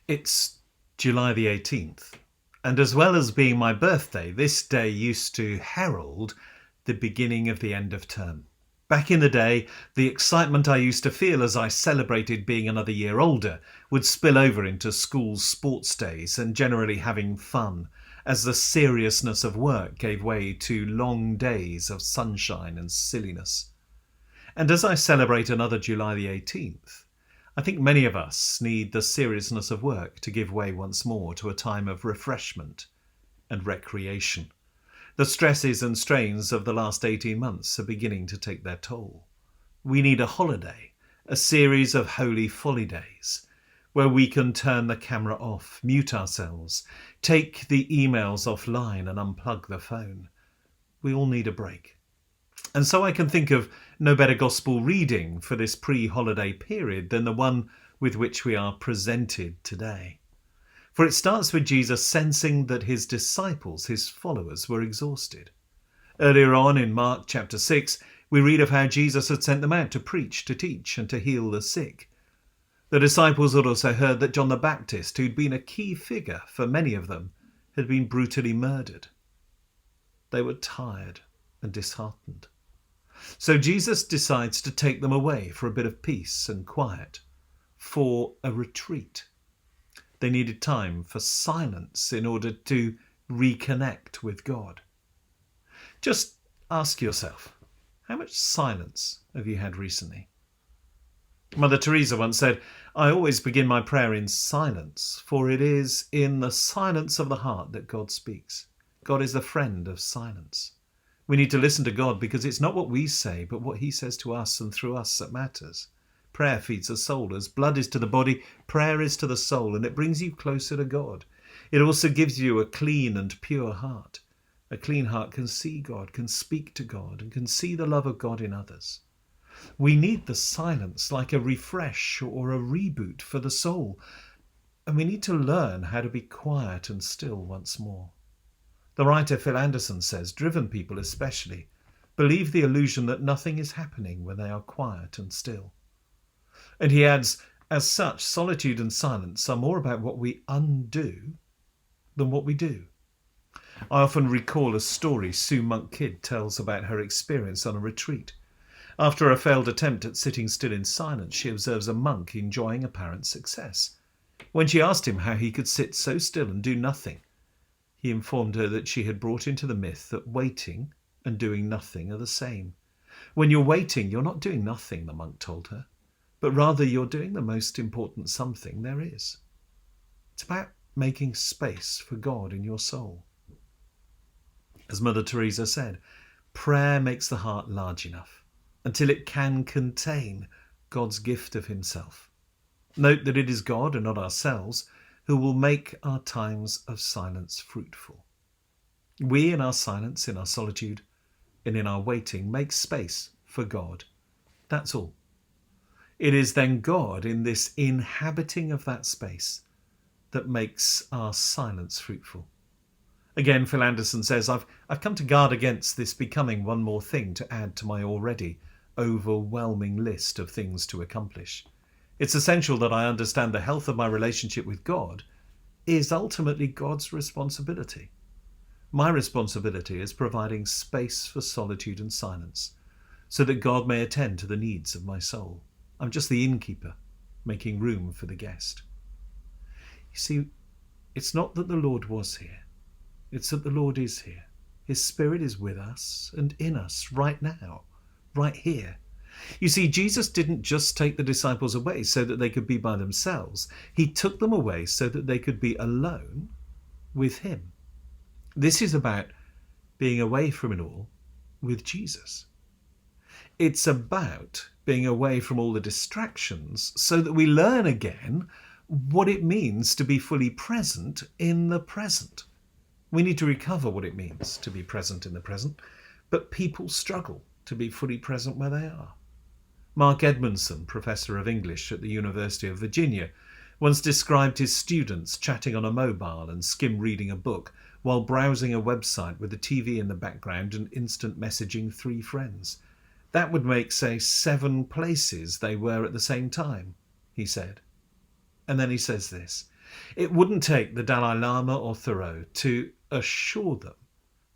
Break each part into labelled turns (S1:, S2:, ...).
S1: It's July the 18th, and as well as being my birthday, this day used to herald the beginning of the end of term. Back in the day, the excitement I used to feel as I celebrated being another year older would spill over into school's sports days and generally having fun, as the seriousness of work gave way to long days of sunshine and silliness. And as I celebrate another July the 18th, I think many of us need the seriousness of work to give way once more to a time of refreshment and recreation. The stresses and strains of the last 18 months are beginning to take their toll. We need a holiday, a series of holy folly days, where we can turn the camera off, mute ourselves, take the emails offline and unplug the phone. We all need a break. And so I can think of no better gospel reading for this pre-holiday period than the one with which we are presented today. For it starts with Jesus sensing that his disciples, his followers, were exhausted. Earlier on in Mark chapter 6, we read of how Jesus had sent them out to preach, to teach, and to heal the sick. The disciples had also heard that John the Baptist, who'd been a key figure for many of them, had been brutally murdered. They were tired and disheartened. So Jesus decides to take them away for a bit of peace and quiet, for a retreat. They needed time for silence in order to reconnect with God. Just ask yourself, how much silence have you had recently? Mother Teresa once said, "I always begin my prayer in silence, for it is in the silence of the heart that God speaks. God is the friend of silence." We need to listen to God because it's not what we say, but what he says to us and through us that matters. Prayer feeds the soul. As blood is to the body, prayer is to the soul, and it brings you closer to God. It also gives you a clean and pure heart. A clean heart can see God, can speak to God, and can see the love of God in others. We need the silence like a refresh or a reboot for the soul, and we need to learn how to be quiet and still once more. The writer Phil Anderson says, driven people especially believe the illusion that nothing is happening when they are quiet and still. And he adds, as such, solitude and silence are more about what we undo than what we do. I often recall a story Sue Monk Kidd tells about her experience on a retreat. After a failed attempt at sitting still in silence, she observes a monk enjoying apparent success. When she asked him how he could sit so still and do nothing, he informed her that she had brought into the myth that waiting and doing nothing are the same. When you're waiting, you're not doing nothing, the monk told her, but rather you're doing the most important something there is. It's about making space for God in your soul. As Mother Teresa said, prayer makes the heart large enough until it can contain God's gift of himself. Note that it is God and not ourselves who will make our times of silence fruitful. We, in our silence, in our solitude, and in our waiting, make space for God. That's all. It is then God, in this inhabiting of that space, that makes our silence fruitful. Again, Phil Anderson says, I've come to guard against this becoming one more thing to add to my already overwhelming list of things to accomplish. It's essential that I understand the health of my relationship with God is ultimately God's responsibility. My responsibility is providing space for solitude and silence so that God may attend to the needs of my soul. I'm just the innkeeper, making room for the guest. You see, it's not that the Lord was here. It's that the Lord is here. His Spirit is with us and in us right now, right here. You see, Jesus didn't just take the disciples away so that they could be by themselves. He took them away so that they could be alone with him. This is about being away from it all with Jesus. It's about being away from all the distractions so that we learn again what it means to be fully present in the present. We need to recover what it means to be present in the present, but people struggle to be fully present where they are. Mark Edmondson, professor of English at the University of Virginia, once described his students chatting on a mobile and skim reading a book while browsing a website with the TV in the background and instant messaging 3 friends. That would make, say, 7 places they were at the same time, he said. And then he says this, It wouldn't take the Dalai Lama or Thoreau to assure them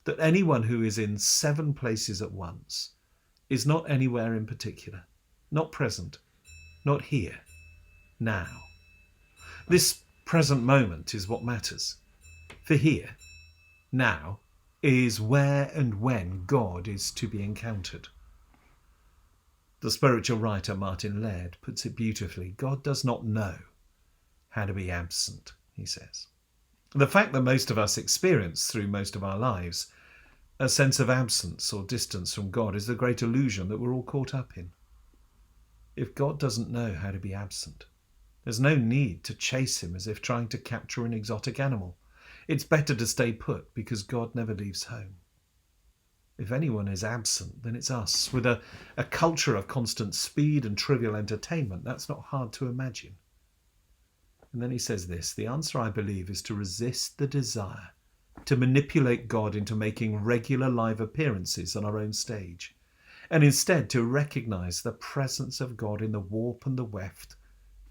S1: that anyone who is in 7 places at once is not anywhere in particular, not present, not here, now. This present moment is what matters. For here, now, is where and when God is to be encountered. The spiritual writer Martin Laird puts it beautifully. God does not know how to be absent, he says. The fact that most of us experience through most of our lives a sense of absence or distance from God is the great illusion that we're all caught up in. If God doesn't know how to be absent, there's no need to chase him as if trying to capture an exotic animal. It's better to stay put because God never leaves home. If anyone is absent, then it's us. With a culture of constant speed and trivial entertainment, that's not hard to imagine. And then he says this, the answer, I believe, is to resist the desire to manipulate God into making regular live appearances on our own stage, and instead to recognize the presence of God in the warp and the weft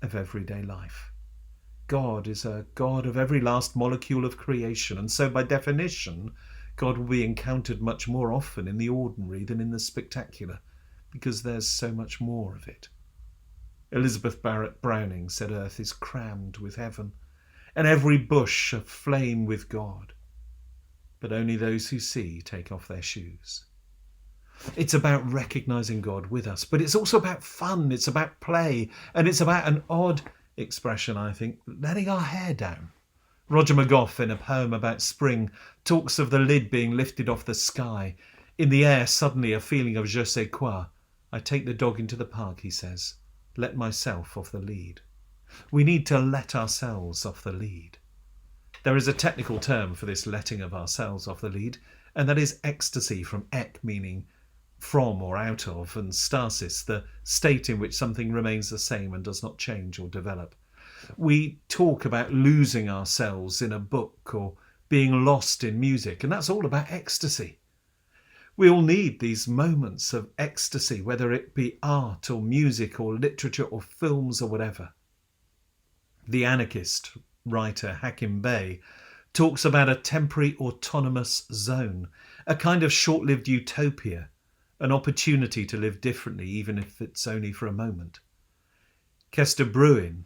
S1: of everyday life. God is a God of every last molecule of creation, and so by definition, God will be encountered much more often in the ordinary than in the spectacular, because there's so much more of it. Elizabeth Barrett Browning said earth is crammed with heaven, and every bush aflame with God. But only those who see take off their shoes. It's about recognizing God with us, but it's also about fun, it's about play, and it's about an odd expression, I think, letting our hair down. Roger McGough, in a poem about spring, talks of the lid being lifted off the sky. In the air, suddenly a feeling of je sais quoi. I take the dog into the park, he says. Let myself off the lead. We need to let ourselves off the lead. There is a technical term for this letting of ourselves off the lead, and that is ecstasy, from ek, meaning from or out of, and stasis, the state in which something remains the same and does not change or develop. We talk about losing ourselves in a book or being lost in music, and that's all about ecstasy. We all need these moments of ecstasy, whether it be art or music or literature or films or whatever. The anarchist writer Hakim Bey talks about a temporary autonomous zone, a kind of short-lived utopia, an opportunity to live differently, even if it's only for a moment. Kester Bruin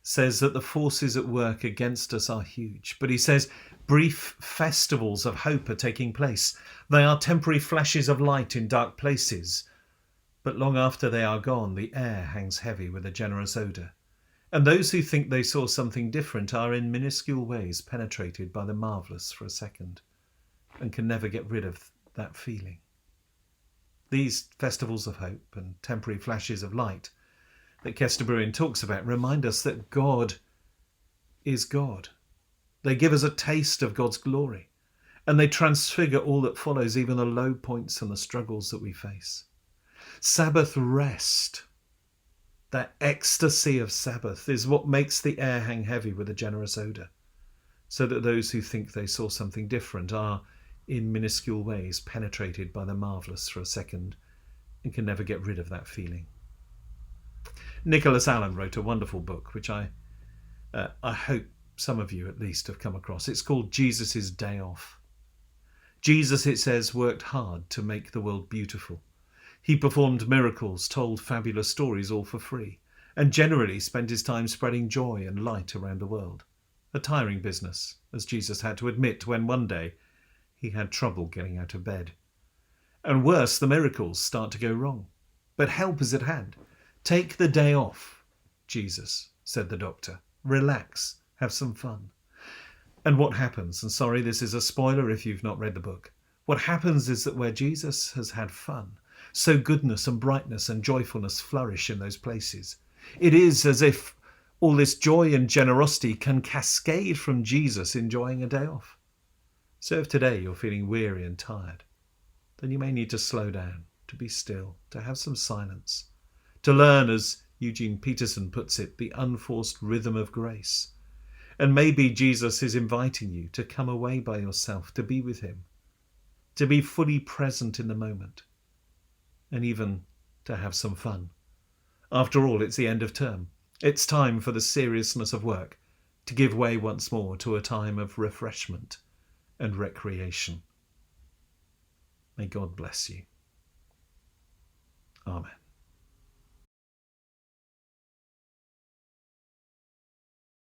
S1: says that the forces at work against us are huge, but he says brief festivals of hope are taking place. They are temporary flashes of light in dark places, but long after they are gone, the air hangs heavy with a generous odour. And those who think they saw something different are in minuscule ways penetrated by the marvellous for a second and can never get rid of that feeling. These festivals of hope and temporary flashes of light that Kester Bruin talks about remind us that God is God. They give us a taste of God's glory, and they transfigure all that follows, even the low points and the struggles that we face. Sabbath rest, that ecstasy of Sabbath, is what makes the air hang heavy with a generous odour, so that those who think they saw something different are, in minuscule ways, penetrated by the marvellous for a second and can never get rid of that feeling. Nicholas Allen wrote a wonderful book, which I hope some of you at least have come across. It's called Jesus' Day Off. Jesus, it says, worked hard to make the world beautiful. He performed miracles, told fabulous stories, all for free, and generally spent his time spreading joy and light around the world. A tiring business, as Jesus had to admit when one day he had trouble getting out of bed. And worse, the miracles start to go wrong. But help is at hand. Take the day off, Jesus, said the doctor. Relax, have some fun. And what happens, and sorry, this is a spoiler if you've not read the book, what happens is that where Jesus has had fun, so goodness and brightness and joyfulness flourish in those places. It is as if all this joy and generosity can cascade from Jesus enjoying a day off. So if today you're feeling weary and tired, then you may need to slow down, to be still, to have some silence, to learn, as Eugene Peterson puts it, the unforced rhythm of grace. And maybe Jesus is inviting you to come away by yourself, to be with him, to be fully present in the moment, and even to have some fun. After all, it's the end of term. It's time for the seriousness of work to give way once more to a time of refreshment and recreation. May God bless you. Amen.